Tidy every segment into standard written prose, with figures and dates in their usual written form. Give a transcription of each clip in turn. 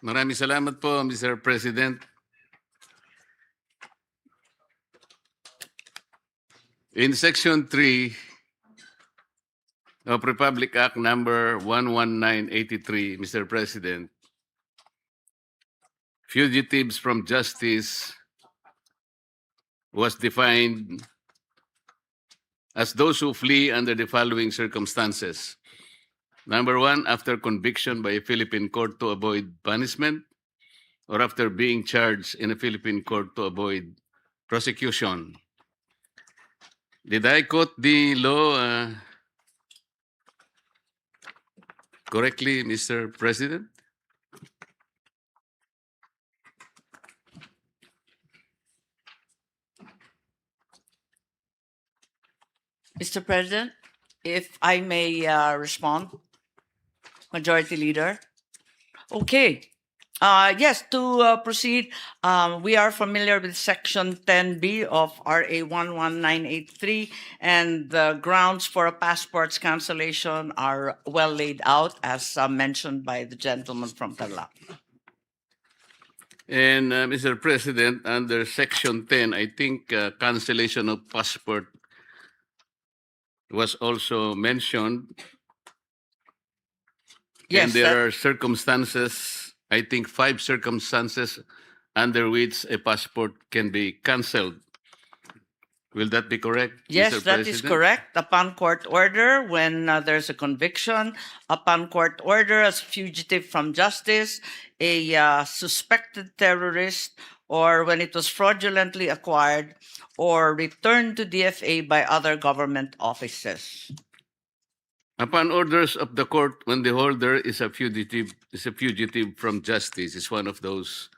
Maraming salamat po, Mr. President. In Section 3 of Republic Act number 11983, Mr. President, fugitives from justice was defined as those who flee under the following circumstances. Number one, after conviction by a Philippine court to avoid punishment, or after being charged in a Philippine court to avoid prosecution. Did I quote the law correctly, Mr. President? Mr. President, if I may respond, Majority Leader. Okay. Yes, to proceed, we are familiar with Section 10B of RA 11983, and the grounds for a passport's cancellation are well laid out, as mentioned by the gentleman from Tarlac. And Mr. President, under Section 10, I think cancellation of passport was also mentioned. Yes, and there are circumstances, I think 5 circumstances under which a passport can be cancelled. Will that be correct, Yes, Mr. that President? is correct. Upon court order, when there's a conviction, upon court order, as fugitive from justice, a suspected terrorist, or when it was fraudulently acquired or returned to DFA by other government offices. Upon orders of the court, when the holder is a fugitive from justice, is one of those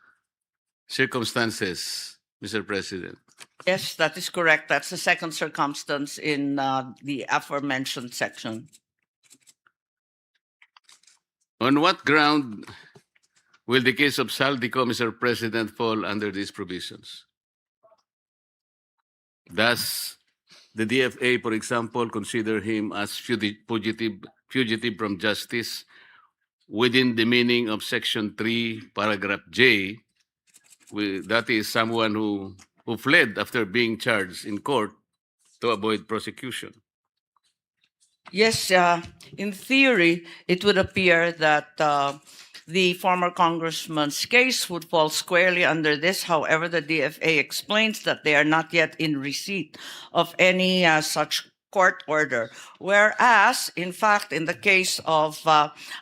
circumstances, Mr. President. Yes, that is correct. That's the second circumstance in the aforementioned section. On what ground will the case of Zaldy Co, Mr. President, fall under these provisions? Does the DFA, for example, consider him as fugitive from justice within the meaning of Section 3, Paragraph J? That is someone who fled after being charged in court to avoid prosecution. Yes, in theory, it would appear that the former congressman's case would fall squarely under this. However, the DFA explains that they are not yet in receipt of any such court order. Whereas, in fact, in the case of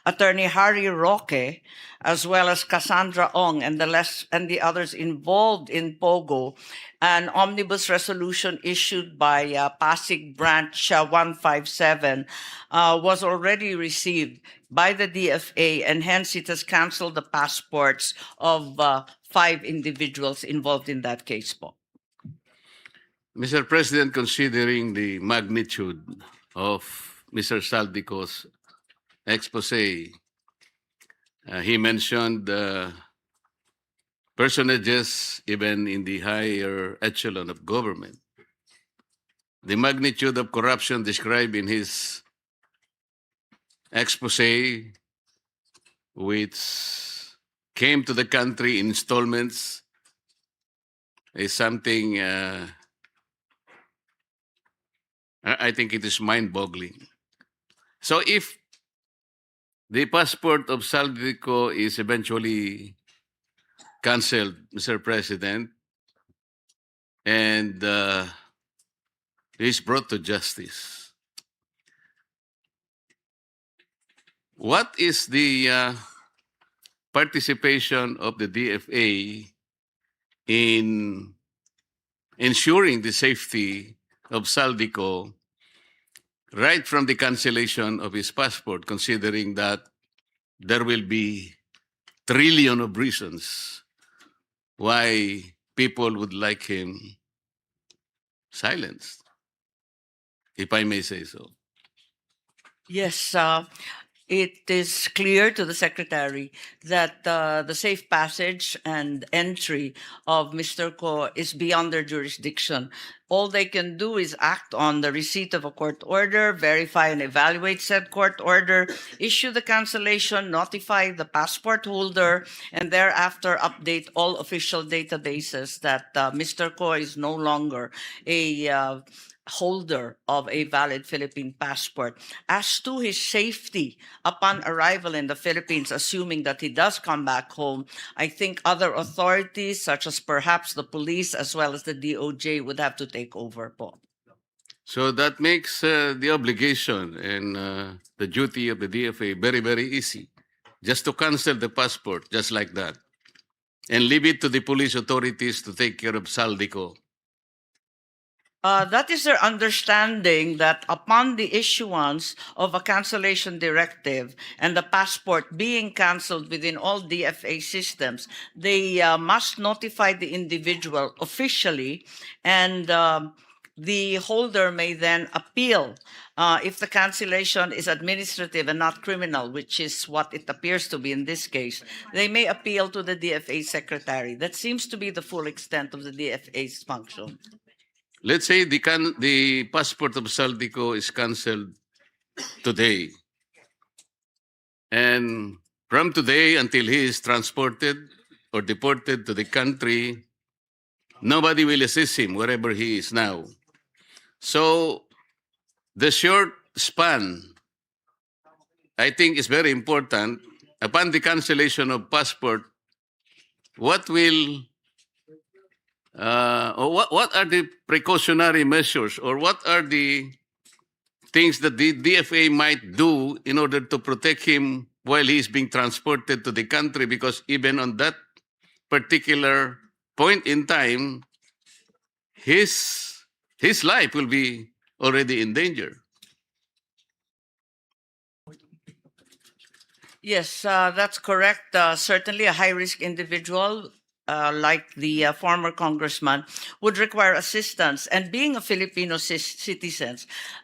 Attorney Harry Roque, as well as Cassandra Ong and the others involved in POGO, an omnibus resolution issued by Pasig Branch 157 was already received by the DFA, and hence it has canceled the passports of 5 individuals involved in that case po. Mr. President, considering the magnitude of Mr. Zaldy Co's expose, he mentioned personages even in the higher echelon of government. The magnitude of corruption described in his expose, which came to the country in installments, is something I think it is mind-boggling. So if the passport of Zaldy Co is eventually cancelled, Mr. President, and is brought to justice, what is the participation of the DFA in ensuring the safety of Zaldy Co right from the cancellation of his passport, considering that there will be trillion of reasons why people would like him silenced, if I may say so? Yes, it is clear to the Secretary that the safe passage and entry of Mr. Ko is beyond their jurisdiction. All they can do is act on the receipt of a court order, verify and evaluate said court order, issue the cancellation, notify the passport holder, and thereafter update all official databases that Mr. Ko is no longer a holder of a valid Philippine passport. As to his safety upon arrival in the Philippines, assuming that he does come back home, I think other authorities, such as perhaps the police as well as the DOJ, would have to take over po. So that makes the obligation and the duty of the DFA very, very easy. Just to cancel the passport, just like that. And leave it to the police authorities to take care of Zaldy Co. That is their understanding that upon the issuance of a cancellation directive and the passport being canceled within all DFA systems, they must notify the individual officially, and the holder may then appeal if the cancellation is administrative and not criminal, which is what it appears to be in this case. They may appeal to the DFA secretary. That seems to be the full extent of the DFA's function. Let's say the passport of Zaldy Co is canceled today. And from today until he is transported or deported to the country, nobody will assist him wherever he is now. So the short span, I think, is very important. Upon the cancellation of passport, what will or what are the precautionary measures, or what are the things that the DFA might do in order to protect him while he is being transported to the country? Because even on that particular point in time, his life will be already in danger. Yes, that's correct. Certainly, a high-risk individual like the former congressman would require assistance. And being a Filipino citizen,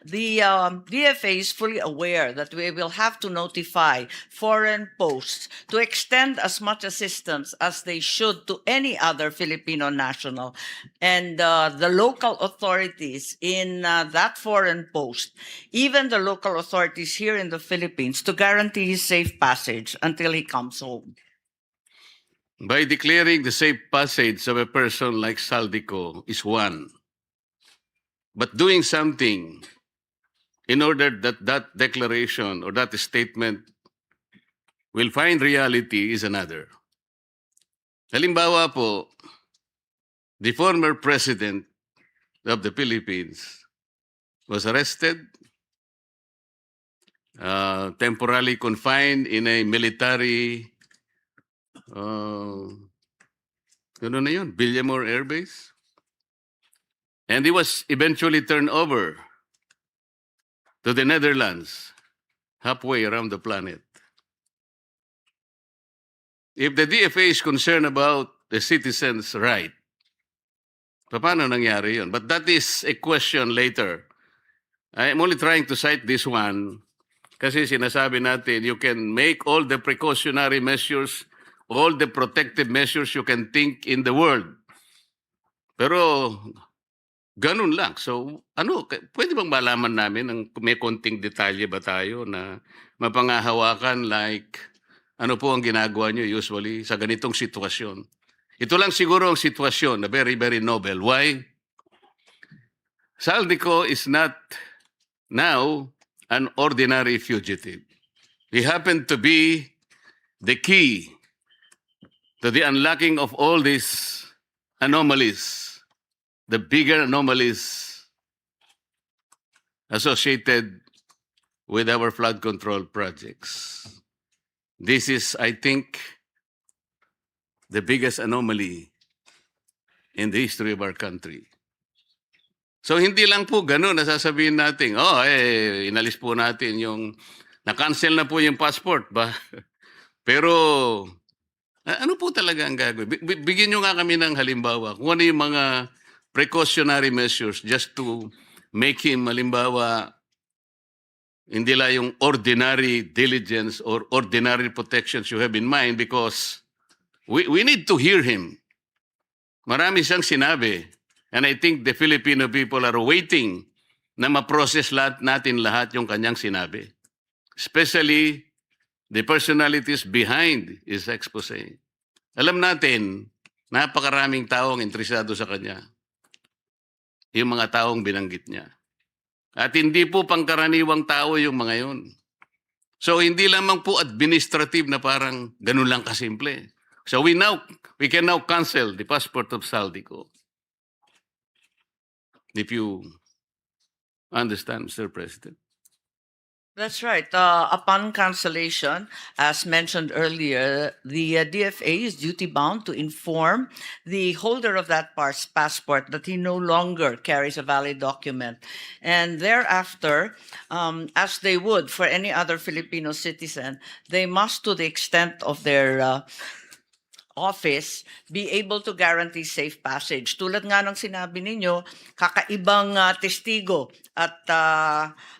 the DFA is fully aware that we will have to notify foreign posts to extend as much assistance as they should to any other Filipino national. And the local authorities in that foreign post, even the local authorities here in the Philippines, to guarantee his safe passage until he comes home. By declaring the safe passage of a person like Zaldy Co is one. But doing something in order that that declaration or that statement will find reality is another. Halimbawa po, the former president of the Philippines was arrested, temporarily confined in a military ano na yun? Villamor Air Base. And he was eventually turned over to the Netherlands, halfway around the planet. If the DFA is concerned about the citizens' right, paano nangyari yun? But that is a question later. I'm only trying to cite this one kasi sinasabi natin, you can make all the precautionary measures, all the protective measures you can think in the world. Pero ganun lang. So, pwede bang malaman namin ng may konting detalye ba tayo na mapangahawakan, like ano po ang ginagawa nyo usually sa ganitong sitwasyon? Ito lang siguro ang sitwasyon na very, very noble. Why? Zaldy Co is not now an ordinary fugitive. He happened to be the key to the unlocking of all these anomalies, the bigger anomalies associated with our flood control projects. This is, I think, the biggest anomaly in the history of our country. So hindi lang po ganun nasasabihin natin, inalis po natin yung, na-cancel na po yung passport ba? Pero ano po talaga ang gagawin? Bigyan nyo nga kami ng halimbawa. Kung ano yung mga precautionary measures just to make him, halimbawa, hindi lang yung ordinary diligence or ordinary protections you have in mind, because we need to hear him. Marami siyang sinabi. And I think the Filipino people are waiting na ma-process natin lahat yung kanyang sinabi. Especially the personalities behind his expose. Alam natin, napakaraming taong interesado sa kanya. Yung mga taong binanggit niya. At hindi po pangkaraniwang tao yung mga yun. So hindi lamang po administrative na parang ganun lang kasimple. So we can now cancel the passport of Zaldy Co. If you understand, Mr. President. That's right. Upon cancellation, as mentioned earlier, the DFA is duty-bound to inform the holder of that passport that he no longer carries a valid document. And thereafter, as they would for any other Filipino citizen, they must, to the extent of their office, be able to guarantee safe passage. Tulad nga ng sinabi ninyo, kakaibang testigo at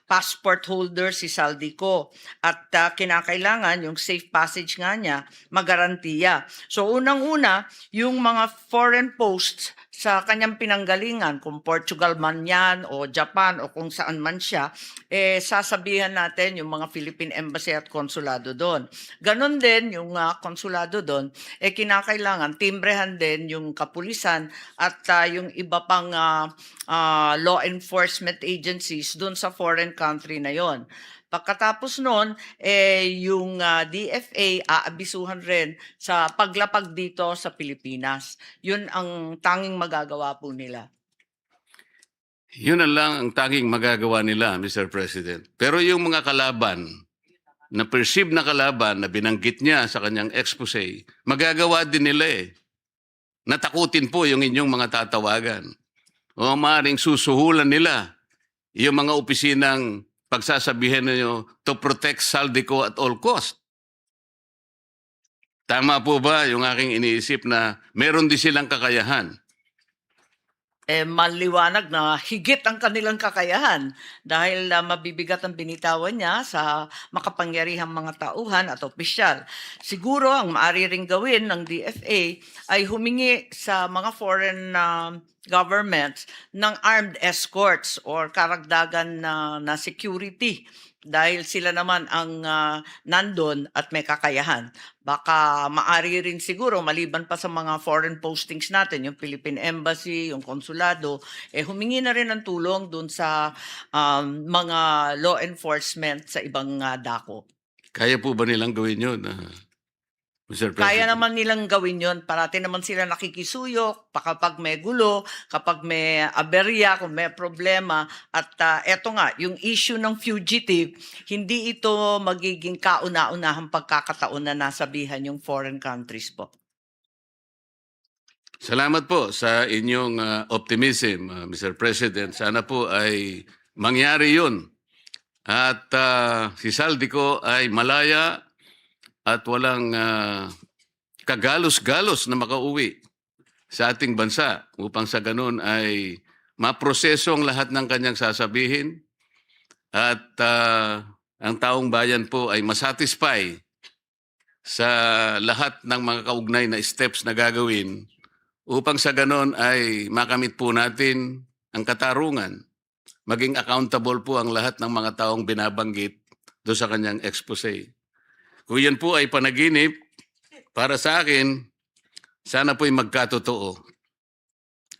passport holder si Zaldy Co. At kinakailangan yung safe passage nga niya magarantiya. So unang-una, yung mga foreign posts sa kanyang pinanggalingan, kung Portugal man yan o Japan o kung saan man siya, sasabihan natin yung mga Philippine Embassy at konsulado doon. Ganon din yung konsulado doon, kinakailangan timbrehan din yung kapulisan at yung iba pang law enforcement agencies doon sa foreign country na yon. Pagkatapos nun, yung DFA aabisuhan rin sa paglapag dito sa Pilipinas. Yun ang tanging magagawa po nila. Yun na lang ang tanging magagawa nila, Mr. President. Pero yung mga kalaban, na perceived na kalaban na binanggit niya sa kanyang expose, magagawa din nila eh. Natakutin po yung inyong mga tatawagan. O maaaring susuhulan nila yung mga opisinang pagsasabihin niyo to protect Zaldy Co at all cost. Tama po ba yung aking iniisip na meron din silang kakayahan? Maliwanag na higit ang kanilang kakayahan dahil mabibigat ang binitawan niya sa makapangyarihang mga tauhan at opisyal. Siguro ang maaari ring gawin ng DFA ay humingi sa mga foreign governments ng armed escorts or karagdagan na security dahil sila naman ang nandun at may kakayahan. Baka maari rin siguro, maliban pa sa mga foreign postings natin, yung Philippine Embassy, yung konsulado, humingi na rin ng tulong dun sa mga law enforcement sa ibang dako. Kaya po ba nilang gawin yun, Mr. President? Kaya naman nilang gawin yun. Parati naman sila nakikisuyok kapag may gulo, kapag may aberya, kung may problema. At eto nga, yung issue ng fugitive, hindi ito magiging kauna-unahang pagkakataon na nasabihan yung foreign countries po. Salamat po sa inyong optimism, Mr. President. Sana po ay mangyari yun. At si Zaldy Co ay malaya at walang kagalos-galos na makauwi sa ating bansa upang sa ganun ay maproseso ang lahat ng kanyang sasabihin at ang taong bayan po ay masatisfy sa lahat ng mga kaugnay na steps na gagawin upang sa ganun ay makamit po natin ang katarungan. Maging accountable po ang lahat ng mga taong binabanggit doon sa kanyang expose. Kung yan po ay panaginip, para sa akin, sana po'y magkatotoo.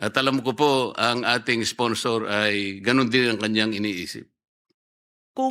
At alam ko po, ang ating sponsor ay ganun din ang kanyang iniisip.